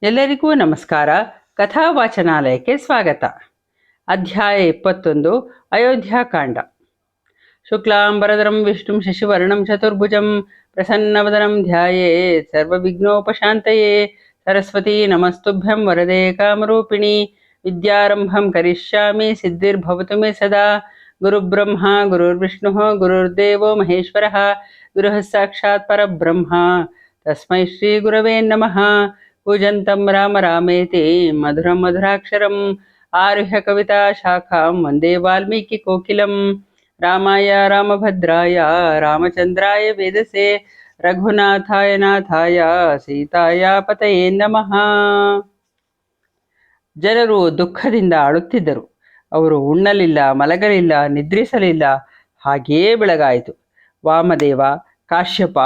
ಎಲ್ಲರಿಗೂ ನಮಸ್ಕಾರ. ಕಥಾವಾಚನಾಲಯಕ್ಕೆ ಸ್ವಾಗತ. ಅಧ್ಯಾಯ 21 ಅಯೋಧ್ಯಾಕಾಂಡ. ಶುಕ್ಲಾಂಬರಧರಂ ವಿಷ್ಣುಂ ಶಶಿವರ್ಣಂ ಚತುರ್ಭುಜಂ ಪ್ರಸನ್ನವದನಂ ಧ್ಯಾಯೇತ್ ಸರ್ವವಿಘ್ನೋಪಶಾಂತಯೇ. ಸರಸ್ವತೀ ನಮಸ್ತುಭ್ಯಂ ವರದೆ ಕಾಮರೂಪಿಣಿ. ವಿದ್ಯಾರಂಭಂ ಕರಿಷ್ಯಾಮಿ ಸಿದ್ಧಿರ್ಭವತು ಮೇ ಸದಾ. ಗುರುಬ್ರಹ್ಮ ಗುರುರ್ವಿಷ್ಣುಃ ಗುರುರ್ದೇವೋ ಮಹೇಶ್ವರಃ. ಗುರುಃ ಸಾಕ್ಷಾತ್ ಪರಬ್ರಹ್ಮ ತಸ್ಮೈ ಶ್ರೀ ಗುರವೇ ನಮಃ. ಕೂಜಂತಂ ರಾಮ ರಾಮೇತಿ ಮಧುರಂ ಮಧುರಾಕ್ಷರಂ ಆರುಹ್ಯ ಕವಿತಾ ಶಾಖಾಂ ವಂದೇ ವಾಲ್ಮೀಕಿ ಕೋಕಿಲಂ. ರಾಮಾಯ ರಾಮಭದ್ರಾಯ ರಾಮಚಂದ್ರಾಯ ವೇದಸೆ ರಘುನಾಥಾಯ ನಾಥಾಯ ಸೀತಾಯ ಪತಯೇ ನಮಃ. ಜನರು ದುಃಖದಿಂದ ಅಳುತ್ತಿದ್ದರು. ಅವರು ಉಣ್ಣಲಿಲ್ಲ, ಮಲಗಲಿಲ್ಲ, ನಿದ್ರಿಸಲಿಲ್ಲ. ಹಾಗೆಯೇ ಬೆಳಗಾಯಿತು. ವಾಮದೇವ, ಕಾಶ್ಯಪ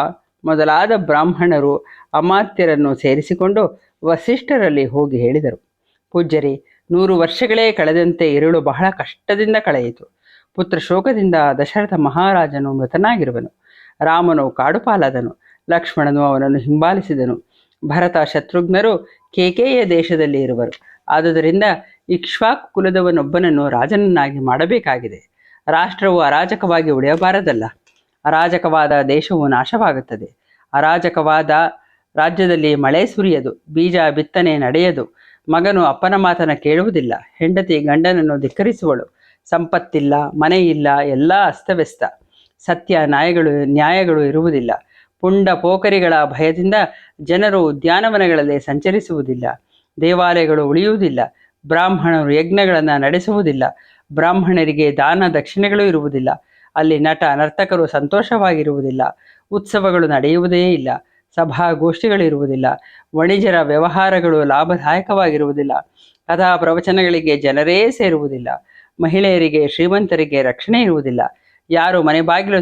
ಮೊದಲಾದ ಬ್ರಾಹ್ಮಣರು ಅಮಾತ್ಯರನ್ನು ಸೇರಿಸಿಕೊಂಡು ವಸಿಷ್ಠರಲ್ಲಿ ಹೋಗಿ ಹೇಳಿದರು, ಪೂಜ್ಯರೇ, 100 ವರ್ಷಗಳೇ ಕಳೆದಂತೆ ഇരുಳು ಬಹಳ ಕಷ್ಟದಿಂದ ಕಳೆಯಿತು. ಪುತ್ರ ಶೋಕದಿಂದ ದಶರಥ ಮಹಾರಾಜನು ಮೃತನಾಗಿರುವನು. ರಾಮನು ಕಾಡುಪಾಲಾದನು. ಲಕ್ಷ್ಮಣನು ಅವನನ್ನು ಹಿಂಬಾಲಿಸಿದನು. ಭರತ ಶತ್ರುಘ್ನರು ಕೇಕೇಯ ದೇಶದಲ್ಲಿ ಇರುವರು. ಆದುದರಿಂದ ಇಕ್ಷ್ವಾಕು ಕುಲದವನೊಬ್ಬನನ್ನು ರಾಜನನ್ನಾಗಿ ಮಾಡಬೇಕಾಗಿದೆ. ರಾಷ್ಟ್ರವು ಅರಾಜಕವಾಗಿ ಉಳಿಯಬಾರದಲ್ಲ. ಅರಾಜಕವಾದ ದೇಶವು ನಾಶವಾಗುತ್ತದೆ. ಅರಾಜಕವಾದ ರಾಜ್ಯದಲ್ಲಿ ಮಳೆ ಸುರಿಯದು, ಬೀಜ ಬಿತ್ತನೆ ನಡೆಯದು, ಮಗನು ಅಪ್ಪನ ಮಾತನ್ನ ಕೇಳುವುದಿಲ್ಲ, ಹೆಂಡತಿ ಗಂಡನನ್ನು ಧಿಕ್ಕರಿಸುವಳು, ಸಂಪತ್ತಿಲ್ಲ, ಮನೆ ಇಲ್ಲ, ಎಲ್ಲ ಅಸ್ತವ್ಯಸ್ತ. ಸತ್ಯ ನ್ಯಾಯಗಳು ಇರುವುದಿಲ್ಲ. ಪುಂಡ ಪೋಖರಿಗಳ ಭಯದಿಂದ ಜನರು ಉದ್ಯಾನವನಗಳಲ್ಲಿ ಸಂಚರಿಸುವುದಿಲ್ಲ. ದೇವಾಲಯಗಳು ಉಳಿಯುವುದಿಲ್ಲ. ಬ್ರಾಹ್ಮಣರು ಯಜ್ಞಗಳನ್ನು ನಡೆಸುವುದಿಲ್ಲ. ಬ್ರಾಹ್ಮಣರಿಗೆ ದಾನ ದಕ್ಷಿಣೆಗಳು ಇರುವುದಿಲ್ಲ. ಅಲ್ಲಿ ನಟ ನರ್ತಕರು ಸಂತೋಷವಾಗಿರುವುದಿಲ್ಲ. ಉತ್ಸವಗಳು ನಡೆಯುವುದೇ ಇಲ್ಲ. ಸಭಾಗೋಷ್ಠಿಗಳಿರುವುದಿಲ್ಲ. ವಣಿಜರ ವ್ಯವಹಾರಗಳು ಲಾಭದಾಯಕವಾಗಿರುವುದಿಲ್ಲ. ಕಥಾ ಪ್ರವಚನಗಳಿಗೆ ಜನರೇ ಸೇರುವುದಿಲ್ಲ. ಮಹಿಳೆಯರಿಗೆ, ಶ್ರೀಮಂತರಿಗೆ ರಕ್ಷಣೆ ಇರುವುದಿಲ್ಲ. ಯಾರು ಮನೆ ಬಾಗಿಲು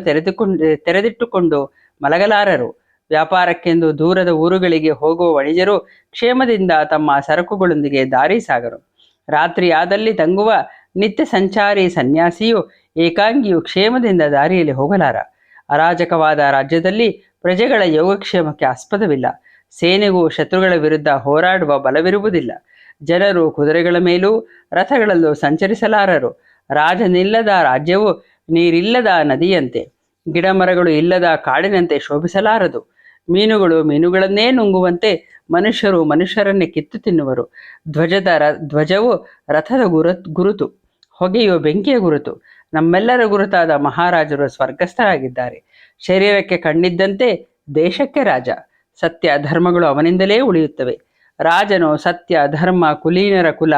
ತೆರೆದಿಟ್ಟುಕೊಂಡು ಮಲಗಲಾರರು. ವ್ಯಾಪಾರಕ್ಕೆಂದು ದೂರದ ಊರುಗಳಿಗೆ ಹೋಗುವ ವಣಿಜರು ಕ್ಷೇಮದಿಂದ ತಮ್ಮ ಸರಕುಗಳೊಂದಿಗೆ ದಾರಿ ಸಾಗರು. ರಾತ್ರಿ ಆದಲ್ಲಿ ತಂಗುವ ನಿತ್ಯ ಸಂಚಾರಿ ಸನ್ಯಾಸಿಯು, ಏಕಾಂಗಿಯು ಕ್ಷೇಮದಿಂದ ದಾರಿಯಲ್ಲಿ ಹೋಗಲಾರ. ಅರಾಜಕವಾದ ರಾಜ್ಯದಲ್ಲಿ ಪ್ರಜೆಗಳ ಯೋಗಕ್ಷೇಮಕ್ಕೆ ಆಸ್ಪದವಿಲ್ಲ. ಸೇನೆಗೂ ಶತ್ರುಗಳ ವಿರುದ್ಧ ಹೋರಾಡುವ ಬಲವಿರುವುದಿಲ್ಲ. ಜನರು ಕುದುರೆಗಳ ಮೇಲೂ ರಥಗಳಲ್ಲೂ ಸಂಚರಿಸಲಾರರು. ರಾಜನಿಲ್ಲದ ರಾಜ್ಯವು ನೀರಿಲ್ಲದ ನದಿಯಂತೆ, ಗಿಡಮರಗಳು ಇಲ್ಲದ ಕಾಡಿನಂತೆ ಶೋಭಿಸಲಾರದು. ಮೀನುಗಳು ಮೀನುಗಳನ್ನೇ ನುಂಗುವಂತೆ ಮನುಷ್ಯರು ಮನುಷ್ಯರನ್ನೇ ಕಿತ್ತು ತಿನ್ನುವರು. ಧ್ವಜವು ರಥದ ಗುರುತು, ಹೊಗೆಯು ಬೆಂಕಿಯ ಗುರುತು. ನಮ್ಮೆಲ್ಲರ ಗುರುತಾದ ಮಹಾರಾಜರು ಸ್ವರ್ಗಸ್ಥರಾಗಿದ್ದಾರೆ. ಶರೀರಕ್ಕೆ ಕಣ್ಣಿದ್ದಂತೆ ದೇಶಕ್ಕೆ ರಾಜ. ಸತ್ಯ ಧರ್ಮಗಳು ಅವನಿಂದಲೇ ಉಳಿಯುತ್ತವೆ. ರಾಜನು ಸತ್ಯ ಧರ್ಮ, ಕುಲೀನರ ಕುಲ,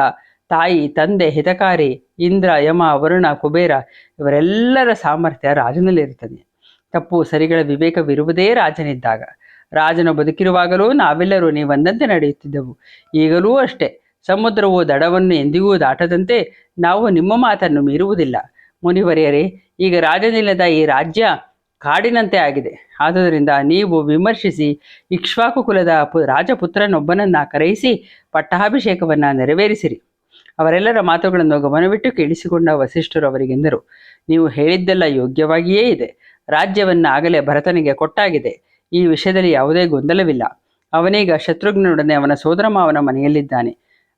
ತಾಯಿ ತಂದೆ, ಹಿತಕಾರಿ, ಇಂದ್ರ, ಯಮ, ವರುಣ, ಕುಬೇರ ಇವರೆಲ್ಲರ ಸಾಮರ್ಥ್ಯ ರಾಜನಲ್ಲಿರುತ್ತದೆ. ತಪ್ಪು ಸರಿಗಳ ವಿವೇಕವಿರುವುದೇ ರಾಜನಿದ್ದಾಗ. ರಾಜನು ಬದುಕಿರುವಾಗಲೂ ನಾವೆಲ್ಲರೂ ನೀವಂದಂತೆ ನಡೆಯುತ್ತಿದ್ದೆವು. ಈಗಲೂ ಅಷ್ಟೇ. ಸಮುದ್ರವು ದಡವನ್ನು ಎಂದಿಗೂ ದಾಟದಂತೆ ನಾವು ನಿಮ್ಮ ಮಾತನ್ನು ಮೀರುವುದಿಲ್ಲ. ಮುನಿವರಿಯರೇ, ಈಗ ರಾಜನಿಲ್ಲದ ಈ ರಾಜ್ಯ ಕಾಡಿನಂತೆ ಆಗಿದೆ. ಆದುದರಿಂದ ನೀವು ವಿಮರ್ಶಿಸಿ ಇಕ್ಷ್ವಾಕು ಕುಲದ ರಾಜಪುತ್ರನೊಬ್ಬನನ್ನ ಕರೆಯಿಸಿ ಪಟ್ಟಾಭಿಷೇಕವನ್ನ ನೆರವೇರಿಸಿರಿ. ಅವರೆಲ್ಲರ ಮಾತುಗಳನ್ನು ಗಮನವಿಟ್ಟು ಕೇಳಿಸಿಕೊಂಡ ವಸಿಷ್ಠರು ಅವರಿಗೆಂದರು, ನೀವು ಹೇಳಿದ್ದೆಲ್ಲ ಯೋಗ್ಯವಾಗಿಯೇ ಇದೆ. ರಾಜ್ಯವನ್ನ ಆಗಲೇ ಭರತನಿಗೆ ಕೊಟ್ಟಾಗಿದೆ. ಈ ವಿಷಯದಲ್ಲಿ ಯಾವುದೇ ಗೊಂದಲವಿಲ್ಲ. ಅವನೀಗ ಶತ್ರುಘ್ನನೊಡನೆ ಅವನ ಸೋದರಮಾವನ ಮನೆಯಲ್ಲಿದ್ದಾನೆ.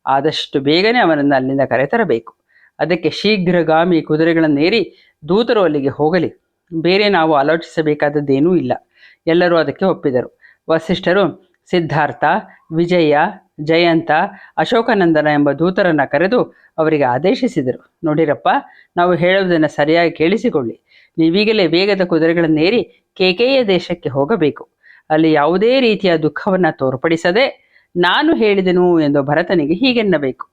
ಆದಷ್ಟು ಬೇಗನೆ ಅವನನ್ನು ಅಲ್ಲಿಂದ ಕರೆತರಬೇಕು. ಅದಕ್ಕೆ ಶೀಘ್ರಗಾಮಿ ಕುದುರೆಗಳನ್ನೇರಿ ದೂತರು ಅಲ್ಲಿಗೆ ಹೋಗಲಿ. ಬೇರೆ ನಾವು ಆಲೋಚಿಸಬೇಕಾದದ್ದೇನೂ ಇಲ್ಲ. ಎಲ್ಲರೂ ಅದಕ್ಕೆ ಒಪ್ಪಿದರು. ವಸಿಷ್ಠರು ಸಿದ್ಧಾರ್ಥ, ವಿಜಯ, ಜಯಂತ, ಅಶೋಕನಂದನ ಎಂಬ ದೂತರನ್ನು ಕರೆದು ಅವರಿಗೆ ಆದೇಶಿಸಿದರು, ನೋಡಿರಪ್ಪ, ನಾವು ಹೇಳುವುದನ್ನು ಸರಿಯಾಗಿ ಕೇಳಿಸಿಕೊಳ್ಳಿ. ನೀವೀಗಲೇ ವೇಗದ ಕುದುರೆಗಳನ್ನೇರಿ ಕೇಕೇಯ ದೇಶಕ್ಕೆ ಹೋಗಬೇಕು. ಅಲ್ಲಿ ಯಾವುದೇ ರೀತಿಯ ದುಃಖವನ್ನು ತೋರ್ಪಡಿಸದೆ ನಾನು ಹೇಳಿದೆನು ಎಂದು ಭರತನಿಗೆ ಹೀಗೆನ್ನಬೇಕು.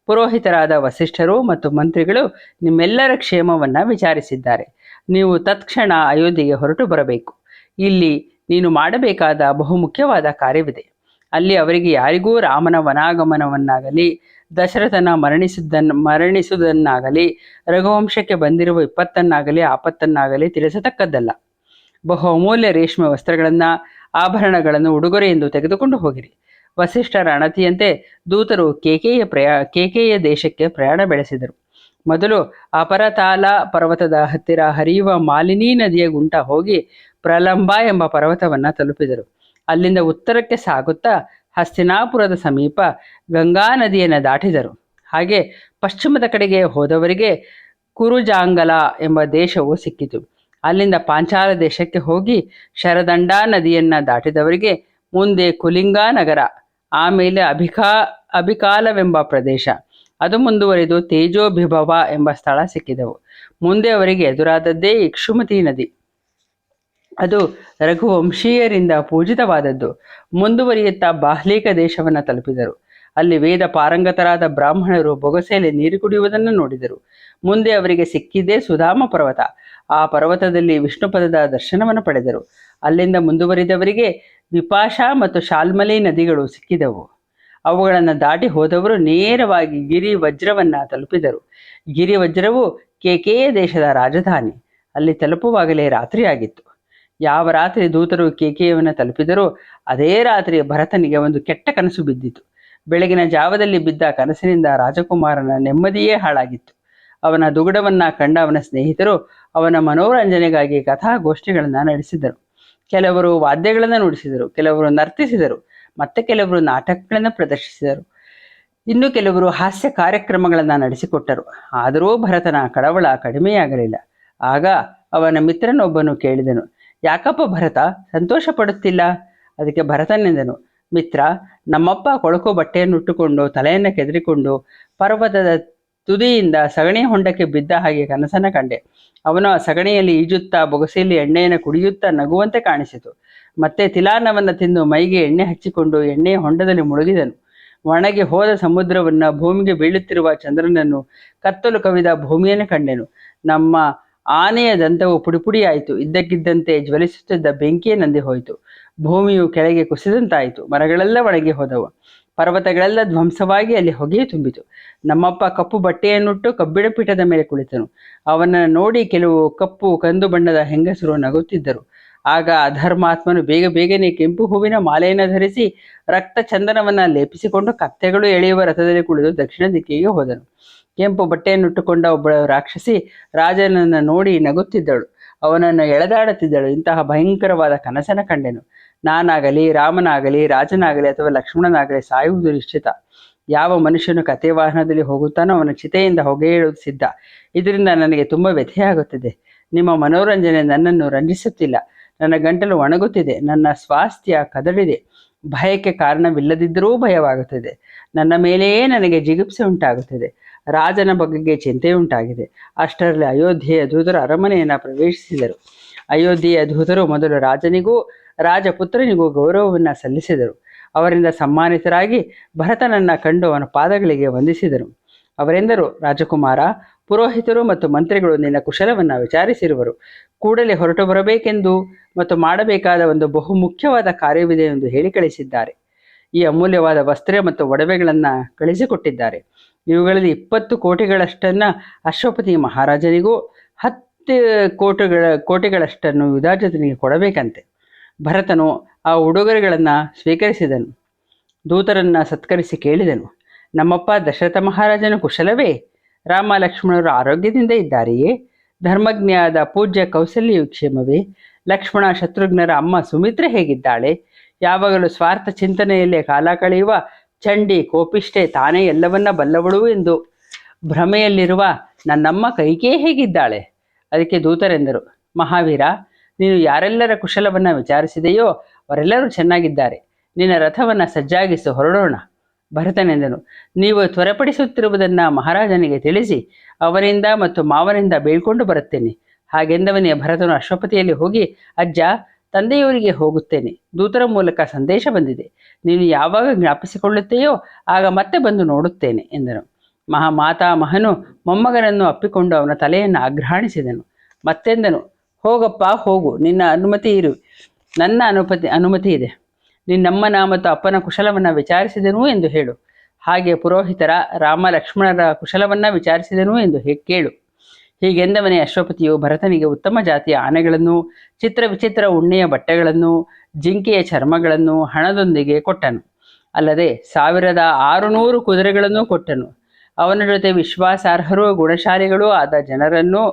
ಪುರೋಹಿತರಾದ ವಸಿಷ್ಠರು ಮತ್ತು ಮಂತ್ರಿಗಳು ನಿಮ್ಮೆಲ್ಲರ ಕ್ಷೇಮವನ್ನು ವಿಚಾರಿಸಿದ್ದಾರೆ. ನೀವು ತತ್ಕ್ಷಣ ಅಯೋಧ್ಯೆಗೆ ಹೊರಟು ಬರಬೇಕು. ಇಲ್ಲಿ ನೀನು ಮಾಡಬೇಕಾದ ಬಹುಮುಖ್ಯವಾದ ಕಾರ್ಯವಿದೆ. ಅಲ್ಲಿ ಅವರಿಗೆ ಯಾರಿಗೂ ರಾಮನ ವನಾಗಮನವನ್ನಾಗಲಿ, ದಶರಥನ ಮರಣಿಸುವುದನ್ನಾಗಲಿ, ರಘುವಂಶಕ್ಕೆ ಬಂದಿರುವ ವಿಪತ್ತನ್ನಾಗಲಿ ಆಪತ್ತನ್ನಾಗಲಿ ತಿಳಿಸತಕ್ಕದ್ದಲ್ಲ. ಬಹು ಅಮೂಲ್ಯ ರೇಷ್ಮೆ ವಸ್ತ್ರಗಳನ್ನು, ಆಭರಣಗಳನ್ನು ಉಡುಗೊರೆ ಎಂದು ತೆಗೆದುಕೊಂಡು ಹೋಗಿರಿ. ವಸಿಷ್ಠರ ಅಣತಿಯಂತೆ ದೂತರು ಕೇಕೇಯ ದೇಶಕ್ಕೆ ಪ್ರಯಾಣ ಬೆಳೆಸಿದರು. ಮೊದಲು ಅಪರತಾಲ ಪರ್ವತದ ಹತ್ತಿರ ಹರಿಯುವ ಮಾಲಿನಿ ನದಿಯ ಗುಂಟ ಹೋಗಿ ಪ್ರಲಂಬ ಎಂಬ ಪರ್ವತವನ್ನು ತಲುಪಿದರು. ಅಲ್ಲಿಂದ ಉತ್ತರಕ್ಕೆ ಸಾಗುತ್ತಾ ಹಸ್ತಿನಾಪುರದ ಸಮೀಪ ಗಂಗಾ ನದಿಯನ್ನು ದಾಟಿದರು. ಹಾಗೆ ಪಶ್ಚಿಮದ ಕಡೆಗೆ ಹೋದವರಿಗೆ ಕುರುಜಾಂಗಲ ಎಂಬ ದೇಶವು ಸಿಕ್ಕಿತು. ಅಲ್ಲಿಂದ ಪಾಂಚಾಲ ದೇಶಕ್ಕೆ ಹೋಗಿ ಶರದಂಡಾ ನದಿಯನ್ನು ದಾಟಿದವರಿಗೆ ಮುಂದೆ ಕುಲಿಂಗ ನಗರ, ಆಮೇಲೆ ಅಬಿಕಾಲವೆಂಬ ಪ್ರದೇಶ, ಅದು ಮುಂದುವರಿದು ತೇಜೋಭಿಭವ ಎಂಬ ಸ್ಥಳ ಸಿಕ್ಕಿದವು. ಮುಂದೆ ಅವರಿಗೆ ಎದುರಾದದ್ದೇ ಇಕ್ಷುಮತಿ ನದಿ. ಅದು ರಘುವಂಶೀಯರಿಂದ ಪೂಜಿತವಾದದ್ದು. ಮುಂದುವರಿಯುತ್ತಾ ಬಾಹ್ಲೀಕ ದೇಶವನ್ನು ತಲುಪಿದರು. ಅಲ್ಲಿ ವೇದ ಪಾರಂಗತರಾದ ಬ್ರಾಹ್ಮಣರು ಬೊಗಸೆಯಲ್ಲಿ ನೀರು ಕುಡಿಯುವುದನ್ನು ನೋಡಿದರು. ಮುಂದೆ ಅವರಿಗೆ ಸಿಕ್ಕಿದ್ದೇ ಸುಧಾಮ ಪರ್ವತ. ಆ ಪರ್ವತದಲ್ಲಿ ವಿಷ್ಣುಪದದ ದರ್ಶನವನ್ನು ಪಡೆದರು. ಅಲ್ಲಿಂದ ಮುಂದುವರಿದವರಿಗೆ ವಿಪಾಶಾ ಮತ್ತು ಶಾಲ್ಮಲಿ ನದಿಗಳು ಸಿಕ್ಕಿದವು. ಅವುಗಳನ್ನು ದಾಟಿ ಹೋದವರು ನೇರವಾಗಿ ಗಿರಿವಜ್ರವನ್ನು ತಲುಪಿದರು. ಗಿರಿವಜ್ರವು ಕೇಕೆಯ ದೇಶದ ರಾಜಧಾನಿ. ಅಲ್ಲಿ ತಲುಪುವಾಗಲೇ ರಾತ್ರಿಯಾಗಿತ್ತು. ಯಾವ ರಾತ್ರಿ ದೂತರು ಕೇಕೆಯವನ್ನು ತಲುಪಿದರೋ ಅದೇ ರಾತ್ರಿ ಭರತನಿಗೆ ಒಂದು ಕೆಟ್ಟ ಕನಸು ಬಿದ್ದಿತು. ಬೆಳಗಿನ ಜಾವದಲ್ಲಿ ಬಿದ್ದ ಕನಸಿನಿಂದ ರಾಜಕುಮಾರನ ನೆಮ್ಮದಿಯೇ ಹಾಳಾಗಿತ್ತು. ಅವನ ದುಗುಡವನ್ನು ಕಂಡ ಅವನ ಸ್ನೇಹಿತರು ಅವನ ಮನೋರಂಜನೆಗಾಗಿ ಕಥಾಗೋಷ್ಠಿಗಳನ್ನು ನಡೆಸಿದರು. ಕೆಲವರು ವಾದ್ಯಗಳನ್ನು ನುಡಿಸಿದರು, ಕೆಲವರು ನರ್ತಿಸಿದರು, ಮತ್ತೆ ಕೆಲವರು ನಾಟಕಗಳನ್ನು ಪ್ರದರ್ಶಿಸಿದರು, ಇನ್ನು ಕೆಲವರು ಹಾಸ್ಯ ಕಾರ್ಯಕ್ರಮಗಳನ್ನು ನಡೆಸಿಕೊಟ್ಟರು. ಆದರೂ ಭರತನ ಕಳವಳ ಕಡಿಮೆಯಾಗಲಿಲ್ಲ. ಆಗ ಅವನ ಮಿತ್ರನೊಬ್ಬನು ಕೇಳಿದನು, ಯಾಕಪ್ಪ ಭರತ ಸಂತೋಷ ಪಡುತ್ತಿಲ್ಲ? ಅದಕ್ಕೆ ಭರತನೆಂದನು, ಮಿತ್ರ, ನಮ್ಮಪ್ಪ ಕೊಳಕು ಬಟ್ಟೆಯನ್ನುಟ್ಟುಕೊಂಡು ತಲೆಯನ್ನು ಕೆದರಿಕೊಂಡು ಪರ್ವತದ ತುದಿಯಿಂದ ಸಗಣಿ ಹೊಂಡಕ್ಕೆ ಬಿದ್ದ ಹಾಗೆ ಕನಸನ್ನು ಕಂಡೆ. ಅವನು ಆ ಸಗಣಿಯಲ್ಲಿ ಈಜುತ್ತಾ ಬೊಗಸೆಯಲ್ಲಿ ಎಣ್ಣೆಯನ್ನು ಕುಡಿಯುತ್ತಾ ನಗುವಂತೆ ಕಾಣಿಸಿತು. ಮತ್ತೆ ತಿಲಾನವನ್ನು ತಿಂದು ಮೈಗೆ ಎಣ್ಣೆ ಹಚ್ಚಿಕೊಂಡು ಎಣ್ಣೆಯ ಹೊಂಡದಲ್ಲಿ ಮುಳುಗಿದನು. ಒಣಗಿ ಹೋದ ಸಮುದ್ರವನ್ನು, ಭೂಮಿಗೆ ಬೀಳುತ್ತಿರುವ ಚಂದ್ರನನ್ನು, ಕತ್ತಲು ಕವಿದ ಭೂಮಿಯನ್ನು ಕಂಡೆನು. ನಮ್ಮ ಆನೆಯ ದಂತವು ಪುಡಿಪುಡಿಯಾಯಿತು. ಇದ್ದಕ್ಕಿದ್ದಂತೆ ಜ್ವಲಿಸುತ್ತಿದ್ದ ಬೆಂಕಿಯ ನಂದಿ ಹೋಯಿತು. ಭೂಮಿಯು ಕೆಳಗೆ ಕುಸಿದಂತಾಯಿತು. ಮರಗಳೆಲ್ಲ ಒಣಗಿ ಹೋದವು. ಪರ್ವತಗಳೆಲ್ಲ ಧ್ವಂಸವಾಗಿ ಅಲ್ಲಿ ಹೊಗೆಯು ತುಂಬಿತು. ನಮ್ಮಪ್ಪ ಕಪ್ಪು ಬಟ್ಟೆಯನ್ನುಟ್ಟು ಕಬ್ಬಿಣ ಪೀಠದ ಮೇಲೆ ಕುಳಿತನು. ಅವನನ್ನು ನೋಡಿ ಕೆಲವು ಕಪ್ಪು ಕಂದು ಬಣ್ಣದ ಹೆಂಗಸರು ನಗುತ್ತಿದ್ದರು. ಆಗ ಅಧರ್ಮಾತ್ಮನು ಬೇಗ ಬೇಗನೆ ಕೆಂಪು ಹೂವಿನ ಮಾಲೆಯನ್ನು ಧರಿಸಿ ರಕ್ತ ಚಂದನವನ್ನು ಲೇಪಿಸಿಕೊಂಡು ಕತ್ತೆಗಳು ಎಳೆಯುವ ರಥದಲ್ಲಿ ಕುಳಿತು ದಕ್ಷಿಣ ದಿಕ್ಕಿಗೆ ಹೋದನು. ಕೆಂಪು ಬಟ್ಟೆಯನ್ನುಟ್ಟುಕೊಂಡ ಒಬ್ಬಳು ರಾಕ್ಷಸಿ ರಾಜನನ್ನು ನೋಡಿ ನಗುತ್ತಿದ್ದಳು. ಅವನನ್ನು ಎಳೆದಾಡುತ್ತಿದ್ದಳು. ಇಂತಹ ಭಯಂಕರವಾದ ಕನಸನ್ನು ಕಂಡೆನು. ನಾನಾಗಲಿ, ರಾಮನಾಗಲಿ, ರಾಜನಾಗಲಿ ಅಥವಾ ಲಕ್ಷ್ಮಣನಾಗಲಿ ಸಾಯುವುದು ನಿಶ್ಚಿತ. ಯಾವ ಮನುಷ್ಯನು ಕಥೆವಾಹನದಲ್ಲಿ ಹೋಗುತ್ತಾನೋ ಅವನ ಚಿತೆಯಿಂದ ಹೊಗೆ ಏಳುವುದು ಸಿದ್ಧ. ಇದರಿಂದ ನನಗೆ ತುಂಬ ವ್ಯಥೆಯಾಗುತ್ತಿದೆ. ನಿಮ್ಮ ಮನೋರಂಜನೆ ನನ್ನನ್ನು ರಂಜಿಸುತ್ತಿಲ್ಲ. ನನ್ನ ಗಂಟಲು ಒಣಗುತ್ತಿದೆ. ನನ್ನ ಸ್ವಾಸ್ಥ್ಯ ಕದಡಿದೆ. ಭಯಕ್ಕೆ ಕಾರಣವಿಲ್ಲದಿದ್ದರೂ ಭಯವಾಗುತ್ತದೆ. ನನ್ನ ಮೇಲೆಯೇ ನನಗೆ ಜಿಗುಪ್ಸೆ ಉಂಟಾಗುತ್ತದೆ. ರಾಜನ ಬಗೆಗೆ ಚಿಂತೆಯುಂಟಾಗಿದೆ. ಅಷ್ಟರಲ್ಲಿ ಅಯೋಧ್ಯೆಯ ದೂತರು ಅರಮನೆಯನ್ನು ಪ್ರವೇಶಿಸಿದರು. ಅಯೋಧ್ಯೆಯ ದೂತರು ಮೊದಲು ರಾಜನಿಗೂ ರಾಜಪುತ್ರನಿಗೂ ಗೌರವವನ್ನು ಸಲ್ಲಿಸಿದರು. ಅವರಿಂದ ಸಮ್ಮಾನಿತರಾಗಿ ಭರತನನ್ನು ಕಂಡು ಅವನ ಪಾದಗಳಿಗೆ ವಂದಿಸಿದರು. ಅವರೆಂದರು, ರಾಜಕುಮಾರ, ಪುರೋಹಿತರು ಮತ್ತು ಮಂತ್ರಿಗಳು ನಿನ್ನ ಕುಶಲವನ್ನು ವಿಚಾರಿಸಿರುವರು. ಕೂಡಲೇ ಹೊರಟು ಬರಬೇಕೆಂದು ಮತ್ತು ಮಾಡಬೇಕಾದ ಒಂದು ಬಹು ಮುಖ್ಯವಾದ ಕಾರ್ಯವಿದೆ ಎಂದು ಹೇಳಿ ಕಳಿಸಿದ್ದಾರೆ. ಈ ಅಮೂಲ್ಯವಾದ ವಸ್ತ್ರ ಮತ್ತು ಒಡವೆಗಳನ್ನು ಕಳಿಸಿಕೊಟ್ಟಿದ್ದಾರೆ. ಇವುಗಳಲ್ಲಿ 20 ಕೋಟಿಗಳಷ್ಟನ್ನು ಅಶ್ವಪತಿ ಮಹಾರಾಜನಿಗೂ 10 ಕೋಟಿಗಳಷ್ಟನ್ನು ಯುಧಾಜಿತನಿಗೆ ಕೊಡಬೇಕಂತೆ. ಭರತನು ಆ ಉಡುಗೊರೆಗಳನ್ನು ಸ್ವೀಕರಿಸಿದನು. ದೂತರನ್ನು ಸತ್ಕರಿಸಿ ಕೇಳಿದನು, ನಮ್ಮಪ್ಪ ದಶರಥ ಮಹಾರಾಜನು ಕುಶಲವೇ? ರಾಮ ಲಕ್ಷ್ಮಣರು ಆರೋಗ್ಯದಿಂದ ಇದ್ದಾರೆಯೇ? ಧರ್ಮಜ್ಞಾದ ಪೂಜ್ಯ ಕೌಸಲ್ಯು ಕ್ಷೇಮವೇ? ಲಕ್ಷ್ಮಣ ಶತ್ರುಘ್ನರ ಅಮ್ಮ ಸುಮಿತ್ರೆ ಹೇಗಿದ್ದಾಳೆ? ಯಾವಾಗಲೂ ಸ್ವಾರ್ಥ ಚಿಂತನೆಯಲ್ಲೇ ಕಾಲ ಕಳೆಯುವ ಚಂಡಿ ಕೋಪಿಷ್ಟೆ ತಾನೇ ಎಲ್ಲವನ್ನ ಬಲ್ಲವಳು ಎಂದು ಭ್ರಮೆಯಲ್ಲಿರುವ ನನ್ನಮ್ಮ ಕೈಕೇಯಿ ಹೇಗಿದ್ದಾಳೆ? ಅದಕ್ಕೆ ದೂತರೆಂದರು, ಮಹಾವೀರ, ನೀನು ಯಾರೆಲ್ಲರ ಕುಶಲವನ್ನು ವಿಚಾರಿಸಿದೆಯೋ ಅವರೆಲ್ಲರೂ ಚೆನ್ನಾಗಿದ್ದಾರೆ. ನಿನ್ನ ರಥವನ್ನು ಸಜ್ಜಾಗಿಸಿ ಹೊರಡೋಣ. ಭರತನೆಂದನು, ನೀವು ತ್ವರೆಪಡಿಸುತ್ತಿರುವುದನ್ನು ಮಹಾರಾಜನಿಗೆ ತಿಳಿಸಿ ಅವನಿಂದ ಮತ್ತು ಮಾವನಿಂದ ಬೇಳ್ಕೊಂಡು ಬರುತ್ತೇನೆ. ಹಾಗೆಂದವನೇ ಭರತನು ಅಶ್ವಪತಿಯಲ್ಲಿ ಹೋಗಿ, ಅಜ್ಜ, ತಂದೆಯವರಿಗೆ ಹೋಗುತ್ತೇನೆ. ದೂತರ ಮೂಲಕ ಸಂದೇಶ ಬಂದಿದೆ. ನೀನು ಯಾವಾಗ ಜ್ಞಾಪಿಸಿಕೊಳ್ಳುತ್ತೆಯೋ ಆಗ ಮತ್ತೆ ಬಂದು ನೋಡುತ್ತೇನೆ ಎಂದನು. ಮಾತಾಮಹನು ಮೊಮ್ಮಗನನ್ನು ಅಪ್ಪಿಕೊಂಡು ಅವನ ತಲೆಯನ್ನು ಅಘ್ರಾಣಿಸಿದನು. ಮತ್ತೆಂದನು, ಹೋಗಪ್ಪ ಹೋಗು, ನಿನ್ನ ನನ್ನ ಅನುಮತಿ ಇದೆ. ನಿನ್ನಮ್ಮನ ಮತ್ತು ಅಪ್ಪನ ಕುಶಲವನ್ನು ವಿಚಾರಿಸಿದನು ಎಂದು ಹೇಳು. ಹಾಗೆ ಪುರೋಹಿತರ ರಾಮ ಲಕ್ಷ್ಮಣರ ಕುಶಲವನ್ನು ವಿಚಾರಿಸಿದನು ಎಂದು ಕೇಳು. ಹೀಗೆಂದವನೇ ಅಶ್ವಪತಿಯು ಭರತನಿಗೆ ಉತ್ತಮ ಜಾತಿಯ ಆನೆಗಳನ್ನು, ಚಿತ್ರ ವಿಚಿತ್ರ ಉಣ್ಣೆಯ ಬಟ್ಟೆಗಳನ್ನು, ಜಿಂಕೆಯ ಚರ್ಮಗಳನ್ನು ಹಣದೊಂದಿಗೆ ಕೊಟ್ಟನು. ಅಲ್ಲದೆ 1600 ಕುದುರೆಗಳನ್ನು ಕೊಟ್ಟನು. ಅವನ ಜೊತೆ ವಿಶ್ವಾಸಾರ್ಹರೂ ಗುಣಶಾಲಿಗಳೂ ಆದ ಜನರನ್ನು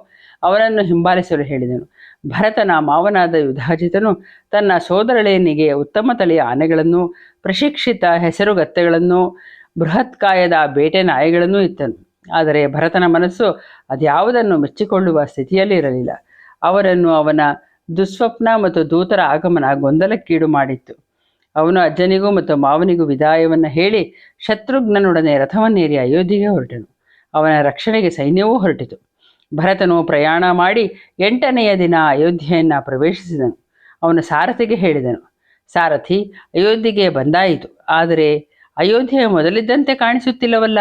ಅವನನ್ನು ಹಿಂಬಾಲಿಸಲು ಹೇಳಿದನು. ಭರತನ ಮಾವನಾದ ಯುಧಾಜಿತನು ತನ್ನ ಸೋದರಳೆಯನಿಗೆ ಉತ್ತಮ ತಳಿಯ ಆನೆಗಳನ್ನು, ಪ್ರಶಿಕ್ಷಿತ ಹೆಸರುಗತ್ತೆಗಳನ್ನು, ಬೃಹತ್ಕಾಯದ ಬೇಟೆ ನಾಯಿಗಳನ್ನೂ ಇತ್ತನು. ಆದರೆ ಭರತನ ಮನಸ್ಸು ಅದ್ಯಾವುದನ್ನು ಮೆಚ್ಚಿಕೊಳ್ಳುವ ಸ್ಥಿತಿಯಲ್ಲಿ ಇರಲಿಲ್ಲ. ಅವರನ್ನು ಅವನ ದುಸ್ವಪ್ನ ಮತ್ತು ದೂತರ ಆಗಮನ ಗೊಂದಲಕ್ಕೀಡು ಮಾಡಿತ್ತು. ಅವನು ಅಜ್ಜನಿಗೂ ಮತ್ತು ಮಾವನಿಗೂ ವಿದಾಯವನ್ನು ಹೇಳಿ ಶತ್ರುಘ್ನನೊಡನೆ ರಥವನ್ನೇರಿ ಅಯೋಧ್ಯೆಗೆ ಹೊರಟನು. ಅವನ ರಕ್ಷಣೆಗೆ ಸೈನ್ಯವೂ ಹೊರಟಿತು. ಭರತನು ಪ್ರಯಾಣ ಮಾಡಿ 8ನೆಯ ದಿನ ಅಯೋಧ್ಯೆಯನ್ನು ಪ್ರವೇಶಿಸಿದನು. ಅವನು ಸಾರಥಿಗೆ ಹೇಳಿದನು, ಸಾರಥಿ, ಅಯೋಧ್ಯೆಗೆ ಬಂದಾಯಿತು, ಆದರೆ ಅಯೋಧ್ಯೆಯ ಮೊದಲಿದ್ದಂತೆ ಕಾಣಿಸುತ್ತಿಲ್ಲವಲ್ಲ.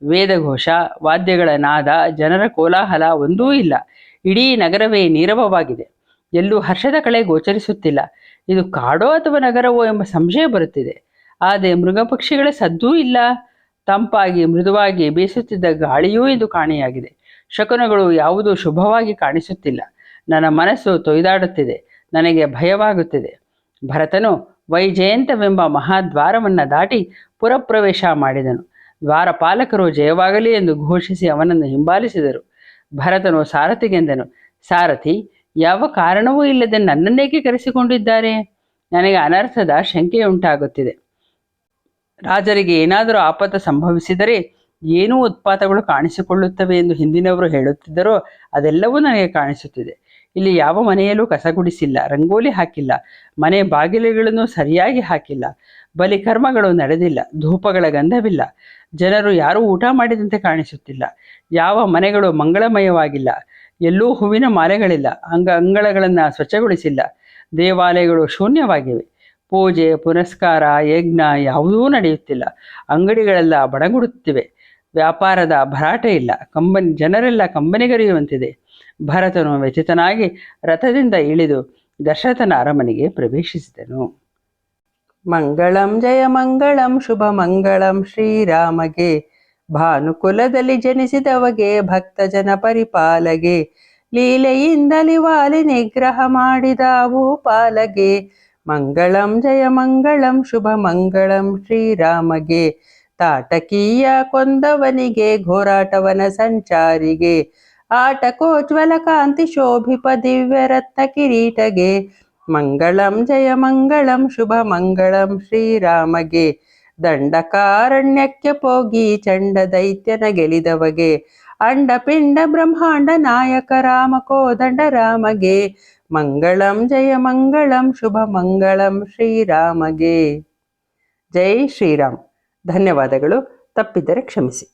ವೇದಘೋಷ, ವಾದ್ಯಗಳ ನಾದ, ಜನರ ಕೋಲಾಹಲ ಒಂದೂ ಇಲ್ಲ. ಇಡೀ ನಗರವೇ ನೀರವವಾಗಿದೆ. ಎಲ್ಲೂ ಹರ್ಷದ ಕಳೆ ಗೋಚರಿಸುತ್ತಿಲ್ಲ. ಇದು ಕಾಡೋ ಅಥವಾ ನಗರವೋ ಎಂಬ ಸಂಶಯ ಬರುತ್ತಿದೆ. ಆದರೆ ಮೃಗಪಕ್ಷಿಗಳ ಸದ್ದೂ ಇಲ್ಲ. ತಂಪಾಗಿ ಮೃದುವಾಗಿ ಬೀಸುತ್ತಿದ್ದ ಗಾಳಿಯೂ ಇದು ಕಾಣೆಯಾಗಿದೆ. ಶಕುನಗಳು ಯಾವುದೂ ಶುಭವಾಗಿ ಕಾಣಿಸುತ್ತಿಲ್ಲ. ನನ್ನ ಮನಸ್ಸು ತೊಯ್ದಾಡುತ್ತಿದೆ. ನನಗೆ ಭಯವಾಗುತ್ತಿದೆ. ಭರತನು ವೈಜಯಂತವೆಂಬ ಮಹಾದ್ವಾರವನ್ನು ದಾಟಿ ಪುರಪ್ರವೇಶ ಮಾಡಿದನು. ದ್ವಾರಪಾಲಕರು ಜಯವಾಗಲಿ ಎಂದು ಘೋಷಿಸಿ ಅವನನ್ನು ಹಿಂಬಾಲಿಸಿದರು. ಭರತನು ಸಾರಥಿಗೆಂದನು, ಸಾರಥಿ, ಯಾವ ಕಾರಣವೂ ಇಲ್ಲದೆ ನನ್ನನ್ನೇಕೆ ಕರೆಸಿಕೊಂಡಿದ್ದಾರೆ? ನನಗೆ ಅನರ್ಥದ ಶಂಕೆಯುಂಟಾಗುತ್ತಿದೆ. ರಾಜರಿಗೆ ಏನಾದರೂ ಆಪತ್ತು ಸಂಭವಿಸಿದರೆ ಏನೂ ಉತ್ಪಾತಗಳು ಕಾಣಿಸಿಕೊಳ್ಳುತ್ತವೆ ಎಂದು ಹಿಂದಿನವರು ಹೇಳುತ್ತಿದ್ದರೋ ಅದೆಲ್ಲವೂ ನನಗೆ ಕಾಣಿಸುತ್ತಿದೆ. ಇಲ್ಲಿ ಯಾವ ಮನೆಯಲ್ಲೂ ಕಸಗುಡಿಸಿಲ್ಲ, ರಂಗೋಲಿ ಹಾಕಿಲ್ಲ, ಮನೆ ಬಾಗಿಲುಗಳನ್ನು ಸರಿಯಾಗಿ ಹಾಕಿಲ್ಲ, ಬಲಿಕರ್ಮಗಳು ನಡೆದಿಲ್ಲ, ಧೂಪಗಳ ಗಂಧವಿಲ್ಲ, ಜನರು ಯಾರೂ ಊಟ ಮಾಡಿದಂತೆ ಕಾಣಿಸುತ್ತಿಲ್ಲ, ಯಾವ ಮನೆಗಳು ಮಂಗಳಮಯವಾಗಿಲ್ಲ, ಎಲ್ಲೂ ಹೂವಿನ ಮಾಲೆಗಳಿಲ್ಲ, ಅಂಗಳಗಳನ್ನು ಸ್ವಚ್ಛಗೊಳಿಸಿಲ್ಲ, ದೇವಾಲಯಗಳು ಶೂನ್ಯವಾಗಿವೆ, ಪೂಜೆ ಪುನಸ್ಕಾರ ಯಜ್ಞ ಯಾವುದೂ ನಡೆಯುತ್ತಿಲ್ಲ, ಅಂಗಡಿಗಳೆಲ್ಲ ಬಡಗುಡುತ್ತಿವೆ, ವ್ಯಾಪಾರದ ಭರಾಟೆ ಇಲ್ಲ, ಜನರೆಲ್ಲ ಕಂಬನಿಗರಿಯುವಂತಿದೆ. ಭರತನು ವ್ಯಥಿತನಾಗಿ ರಥದಿಂದ ಇಳಿದು ದಶರಥನ ಅರಮನೆಗೆ ಪ್ರವೇಶಿಸಿದನು. ಮಂಗಳಂ ಜಯ ಮಂಗಳಂ ಶುಭ ಮಂಗಳಂ ಶ್ರೀರಾಮಗೆ, ಭಾನುಕುಲದಲ್ಲಿ ಜನಿಸಿದವಗೆ ಭಕ್ತ ಜನ ಪರಿಪಾಲಗೆ, ಲೀಲೆಯಿಂದಲಿ ವಾಲಿ ನಿಗ್ರಹ ಮಾಡಿದ ಭೂಪಾಲಗೆ. ಮಂಗಳಂ ಜಯ ಮಂಗಳಂ ಶುಭ ಮಂಗಳಂ ಶ್ರೀರಾಮಗೆ, ತಾಟಕೀಯ ಕೊಂದವನಿಗೆ ಘೋರಾಟವನ ಸಂಚಾರಿಗೆ, ಆಟಕೋಜ್ವಲ ಕಾಂತಿ ಶೋಭಿಪ ದಿವ್ಯ ರತ್ನ ಕಿರೀಟಗೆ. ಮಂಗಳಂ ಜಯ ಮಂಗಳಂ ಶುಭ ಮಂಗಳಂ ಶ್ರೀರಾಮಗೆ, ದಂಡಕಾರಣ್ಯಕ್ಕೆ ಪೋಗಿ ಚಂಡ ದೈತ್ಯನ ಗೆಲಿದವಗೆ, ಅಂಡಪಿಂಡ ಬ್ರಹ್ಮಾಂಡ ನಾಯಕ ರಾಮ ಕೋದಂಡ ರಾಮಗೆ. ಮಂಗಳಂ ಜಯ ಮಂಗಳಂ ಶುಭ ಮಂಗಳಂ ಶ್ರೀರಾಮಗೆ. ಜೈ ಶ್ರೀರಾಮ್. ಧನ್ಯವಾದಗಳು. ತಪ್ಪಿದ್ದರೆ ಕ್ಷಮಿಸಿ.